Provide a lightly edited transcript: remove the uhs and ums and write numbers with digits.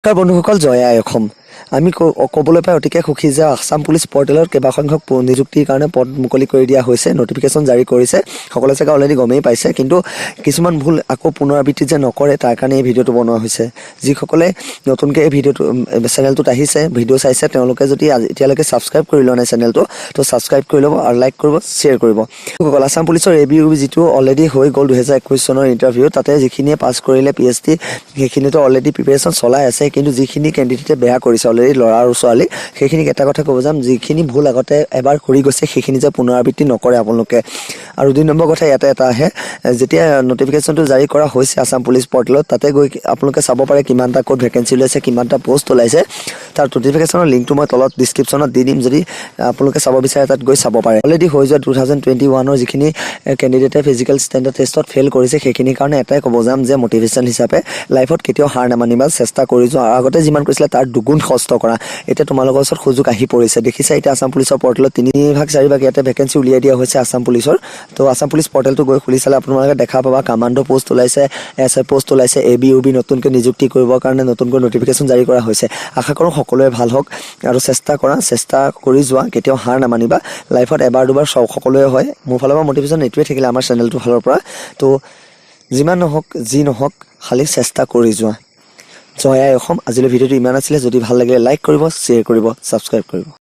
বন্ধুসকল জয় আই অসম আমি ক'বলৈ পাই অতিকে সুখী যে আসাম পুলিচ পৰ্টেলত কেইবাসংখ্যক নিযুক্তিৰ কাৰণে পদ মুকলি কৰি দিয়া হৈছে নটিফিকেশ্যন জাৰি কৰিছে সকলোৱে চাগে অলৰেডি গমেই পাইছে কিন্তু কিছুমান ভুল আকৌ পুনৰাবৃত্তি যে নকৰে তাৰ কাৰণে এই ভিডিঅ'টো বনোৱা হৈছে যিসকলে নতুনকৈ এই ভিডিঅ'টো চেনেলটোত আহিছে ভিডিঅ' চাইছে তেওঁলোকে যদি এতিয়ালৈকে ছাবস্ক্ৰাইব কৰি লোৱা নাই চেনেলটো তো ছাবস্ক্ৰাইব কৰি ল'ব আৰু লাইক কৰিব শ্বেয়াৰ কৰিব আসাম পুলিচৰ ABUB যিটো অলৰেডি হৈ গ'ল 2021 চনৰ ইণ্টাৰভিউ তাতে যিখিনিয়ে পাছ কৰিলে PhD সেইখিনিতো অলৰেডি প্ৰিপেৰেশ্যন চলাই আছে কিন্তু যিখিনি কেণ্ডিডেটে বেয়া কৰিছে অলৰেডি ল'ৰা আৰু ছোৱালী সেইখিনিক এটা কথা ক'ব যাম যিখিনি ভুল আগতে এবাৰ কৰি গৈছে সেইখিনি যে পুনৰাবৃত্তি নকৰে আপোনালোকে আৰু 2 নম্বৰ কথা ইয়াতে এটা আহে যেতিয়া নটিফিকেশ্যনটো জাৰি কৰা হৈছে আসাম পুলিচ পৰ্টেলত তাতে গৈ আপোনালোকে চাব পাৰে কিমানটা ক'ত ভেকেঞ্চি ওলাইছে কিমানটা পোষ্ট ওলাইছে তাৰ নটিফিকেশ্যনৰ লিংকটো মই তলত ডিছক্ৰিপশ্যনত দি দিম যদি আপোনালোকে চাব বিচাৰে তাত গৈ চাব পাৰে অলৰেডি হৈ যোৱা 2021ৰ যিখিনি কেণ্ডিডেটে ফিজিকেল ষ্টেণ্ডাৰ্ড টেষ্টত ফেইল কৰিছে সেইখিনিৰ কাৰণে এটাই ক'ব যাম যে মটিভেশ্যন হিচাপে লাইফত কেতিয়াও হাৰ নামানিবা চেষ্টা কৰি যোৱা আগতে যিমান কৰিছিলে তাৰ দুগুণ কষ্ট কৰা এতিয়া তোমালোকৰ ওচৰত সুযোগ আহি পৰিছে দেখিছা এতিয়া আসাম পুলিচৰ পৰ্টেলত 3/4 ভাগ ইয়াতে ভেকেঞ্চি উলিয়াই দিয়া হৈছে আসাম পুলিচৰ তো আসাম পুলিচ পৰ্টেলটো গৈ খুলি চালে আপোনালোকে দেখা পাবা কামাণ্ডো পোষ্ট ওলাইছে SI পোষ্ট ওলাইছে ABUB নতুনকৈ নিযুক্তি কৰিবৰ কাৰণে নতুনকৈ নটিফিকেশ্যন জাৰি কৰা হৈছে আশা কৰোঁ সকলোৱে ভাল হওক আৰু চেষ্টা কৰি যোৱা কেতিয়াও হাৰ নামানিবা লাইফত এবাৰ দুবাৰ সকলোৱে হয় মোৰ ফালৰ পৰা মটিভেশ্যন এইটোৱে থাকিলে আমাৰ চেনেলটোৰ ফালৰ পৰা তো যিমান নহওক যি নহওক খালি চেষ্টা কৰি যোৱা জয় আই অসম আজিলৈ ভিডিঅ'টো ইমান আছিলে যদি ভাল লাগিলে লাইক কৰিব শ্বেয়াৰ কৰিব ছাবস্ক্ৰাইব কৰিব